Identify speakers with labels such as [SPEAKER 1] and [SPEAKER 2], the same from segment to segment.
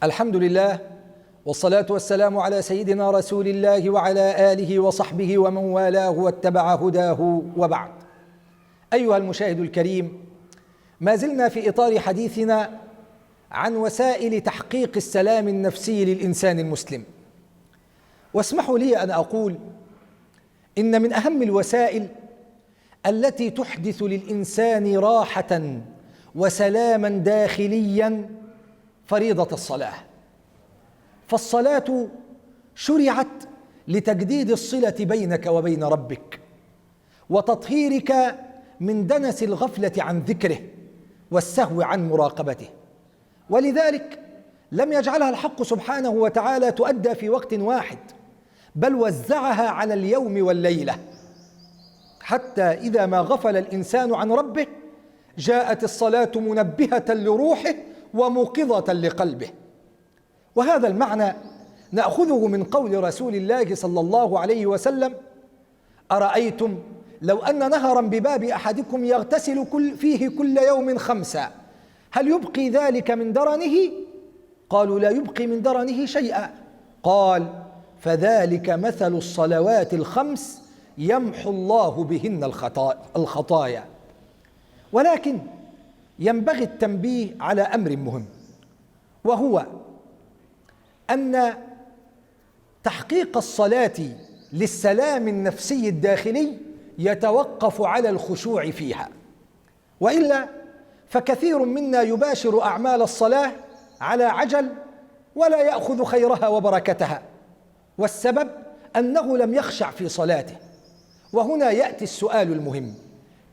[SPEAKER 1] الحمد لله، والصلاة والسلام على سيدنا رسول الله وعلى آله وصحبه ومن والاه واتبع هداه، وبعد. أيها المشاهد الكريم، ما زلنا في إطار حديثنا عن وسائل تحقيق السلام النفسي للإنسان المسلم. واسمحوا لي أن أقول إن من أهم الوسائل التي تحدث للإنسان راحة وسلاما داخليا فريضة الصلاة. فالصلاة شرعت لتجديد الصلة بينك وبين ربك، وتطهيرك من دنس الغفلة عن ذكره والسهو عن مراقبته. ولذلك لم يجعلها الحق سبحانه وتعالى تؤدى في وقت واحد، بل وزعها على اليوم والليلة، حتى إذا ما غفل الإنسان عن ربه جاءت الصلاة منبهة لروحه وموقظة لقلبه. وهذا المعنى نأخذه من قول رسول الله صلى الله عليه وسلم: أرأيتم لو أن نهرا بباب أحدكم يغتسل فيه كل يوم 5، هل يبقي ذلك من درنه؟ قالوا: لا يبقي من درنه شيئا. قال: فذلك مثل الصلوات ال5 يمحو الله بهن الخطايا. ولكن ينبغي التنبيه على أمر مهم، وهو أن تحقيق الصلاة للسلام النفسي الداخلي يتوقف على الخشوع فيها، وإلا فكثير منا يباشر أعمال الصلاة على عجل ولا يأخذ خيرها وبركتها، والسبب أنه لم يخشع في صلاته. وهنا يأتي السؤال المهم: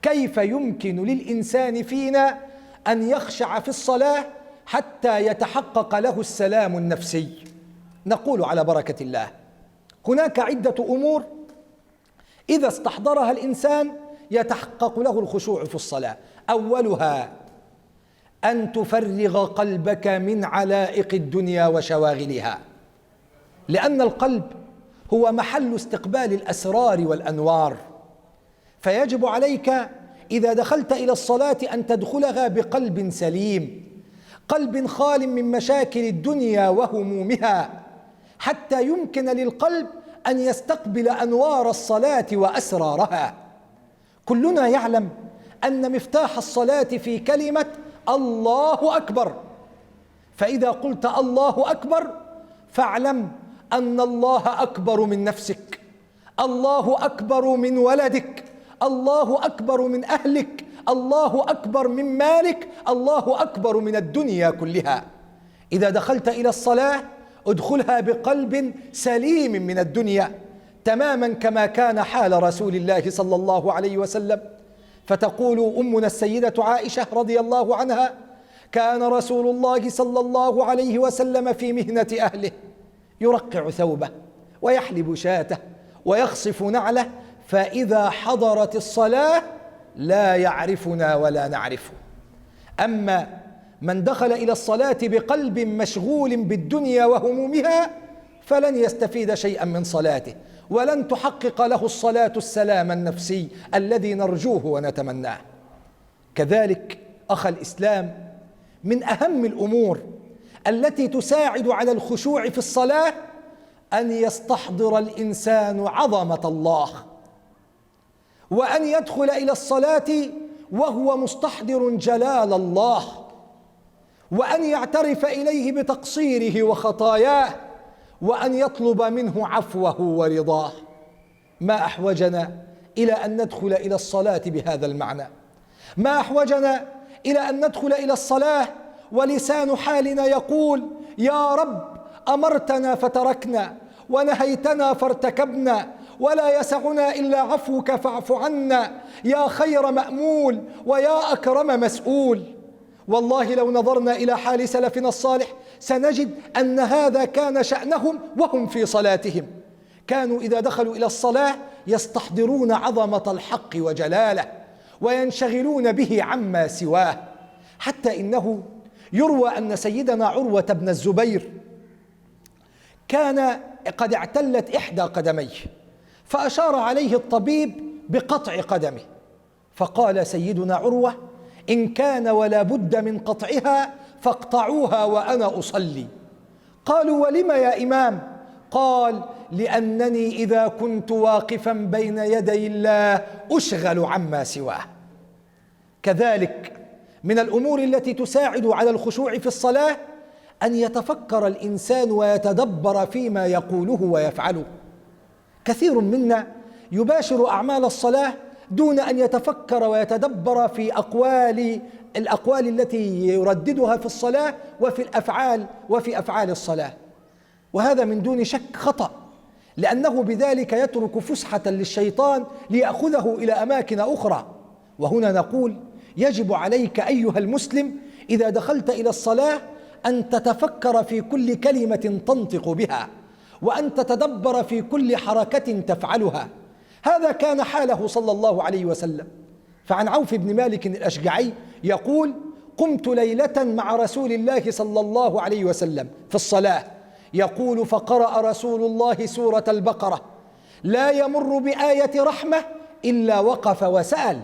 [SPEAKER 1] كيف يمكن للإنسان فينا أن يخشع في الصلاة حتى يتحقق له السلام النفسي؟ نقول على بركة الله: هناك عدة أمور إذا استحضرها الإنسان يتحقق له الخشوع في الصلاة. أولها أن تفرغ قلبك من علائق الدنيا وشواغلها، لأن القلب هو محل استقبال الأسرار والأنوار، فيجب عليك إذا دخلت إلى الصلاة أن تدخلها بقلب سليم، قلب خال من مشاكل الدنيا وهمومها، حتى يمكن للقلب أن يستقبل أنوار الصلاة وأسرارها. كلنا يعلم أن مفتاح الصلاة في كلمة الله أكبر، فإذا قلت الله أكبر فاعلم أن الله أكبر من نفسك، الله أكبر من ولدك، الله أكبر من أهلك، الله أكبر من مالك، الله أكبر من الدنيا كلها. إذا دخلت إلى الصلاة ادخلها بقلب سليم من الدنيا، تماما كما كان حال رسول الله صلى الله عليه وسلم. فتقول أمنا السيدة عائشة رضي الله عنها: كان رسول الله صلى الله عليه وسلم في مهنة أهله يرقع ثوبه ويحلب شاته ويخصف نعله، فإذا حضرت الصلاة لا يعرفنا ولا نعرفه. أما من دخل إلى الصلاة بقلب مشغول بالدنيا وهمومها فلن يستفيد شيئا من صلاته، ولن تحقق له الصلاة السلام النفسي الذي نرجوه ونتمناه. كذلك أخا الإسلام، من أهم الأمور التي تساعد على الخشوع في الصلاة أن يستحضر الإنسان عظمة الله، وأن يدخل إلى الصلاة وهو مستحضر جلال الله، وأن يعترف إليه بتقصيره وخطاياه، وأن يطلب منه عفوه ورضاه. ما أحوجنا إلى أن ندخل إلى الصلاة بهذا المعنى؟ ما أحوجنا إلى أن ندخل إلى الصلاة ولسان حالنا يقول: يا رب أمرتنا فتركنا، ونهيتنا فارتكبنا، ولا يسعنا إلا عفوك فاعف عنا، يا خير مأمول ويا أكرم مسؤول. والله لو نظرنا إلى حال سلفنا الصالح سنجد أن هذا كان شأنهم وهم في صلاتهم. كانوا إذا دخلوا إلى الصلاة يستحضرون عظمة الحق وجلاله، وينشغلون به عما سواه، حتى إنه يروى أن سيدنا عروة بن الزبير كان قد اعتلت إحدى قدميه، فأشار عليه الطبيب بقطع قدمه، فقال سيدنا عروة: إن كان ولا بد من قطعها فاقطعوها وأنا أصلي. قالوا: ولم يا إمام؟ قال: لأنني إذا كنت واقفا بين يدي الله أشغل عما سواه. كذلك من الأمور التي تساعد على الخشوع في الصلاة أن يتفكر الإنسان ويتدبر فيما يقوله ويفعله. كثير منا يباشر أعمال الصلاة دون أن يتفكر ويتدبر في الأقوال التي يرددها في الصلاة وفي أفعال الصلاة، وهذا من دون شك خطأ، لأنه بذلك يترك فسحة للشيطان ليأخذه إلى أماكن أخرى. وهنا نقول: يجب عليك أيها المسلم إذا دخلت إلى الصلاة أن تتفكر في كل كلمة تنطق بها، وأن تتدبر في كل حركة تفعلها. هذا كان حاله صلى الله عليه وسلم. فعن عوف بن مالك الأشجعي يقول: قمت ليلة مع رسول الله صلى الله عليه وسلم في الصلاة، يقول: فقرأ رسول الله سورة البقرة: لا يمر بآية رحمة إلا وقف وسأل،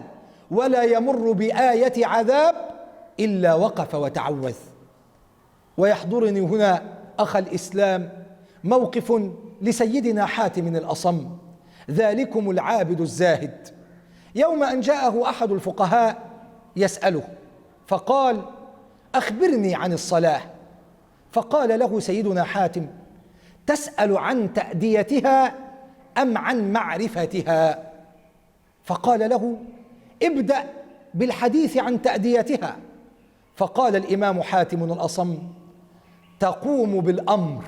[SPEAKER 1] ولا يمر بآية عذاب إلا وقف وتعوذ. ويحضرني هنا أخ الإسلام موقف لسيدنا حاتم الأصم، ذلكم العابد الزاهد، يوم أن جاءه أحد الفقهاء يسأله فقال: أخبرني عن الصلاة. فقال له سيدنا حاتم: تسأل عن تأديتها أم عن معرفتها؟ فقال له: ابدأ بالحديث عن تأديتها. فقال الإمام حاتم الأصم: تقوم بالأمر،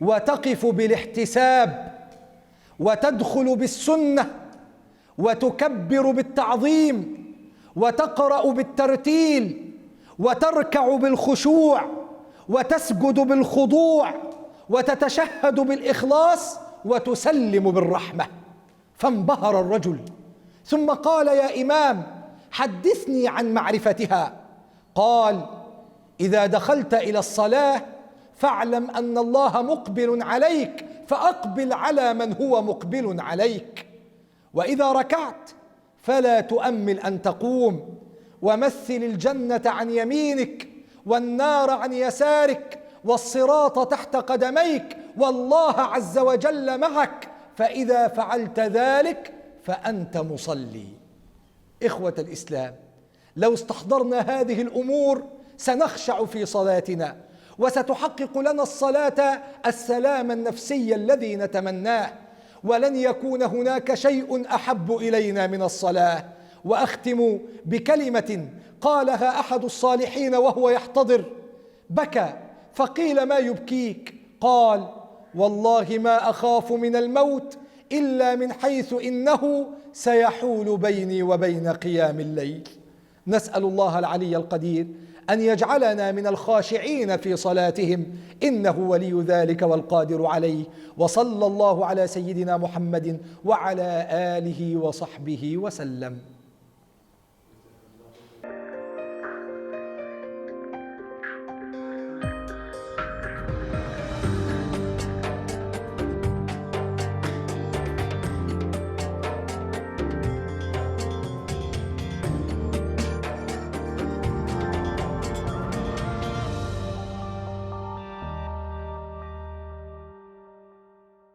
[SPEAKER 1] وتقف بالاحتساب، وتدخل بالسنة، وتكبر بالتعظيم، وتقرأ بالترتيل، وتركع بالخشوع، وتسجد بالخضوع، وتتشهد بالإخلاص، وتسلم بالرحمة. فانبهر الرجل، ثم قال: يا إمام، حدثني عن معرفتها. قال: إذا دخلت إلى الصلاة فاعلم أن الله مقبل عليك، فأقبل على من هو مقبل عليك. وإذا ركعت فلا تؤمل أن تقوم، ومثل الجنة عن يمينك، والنار عن يسارك، والصراط تحت قدميك، والله عز وجل معك، فإذا فعلت ذلك فأنت مصلي. إخوة الإسلام، لو استحضرنا هذه الأمور سنخشع في صلاتنا، وستحقق لنا الصلاة السلام النفسي الذي نتمناه، ولن يكون هناك شيء أحب إلينا من الصلاة. وأختم بكلمة قالها أحد الصالحين وهو يحتضر، بكى فقيل: ما يبكيك؟ قال: والله ما أخاف من الموت إلا من حيث إنه سيحول بيني وبين قيام الليل. نسأل الله العلي القدير أن يجعلنا من الخاشعين في صلاتهم، إنه ولي ذلك والقادر عليه. وصلى الله على سيدنا محمد وعلى آله وصحبه وسلم.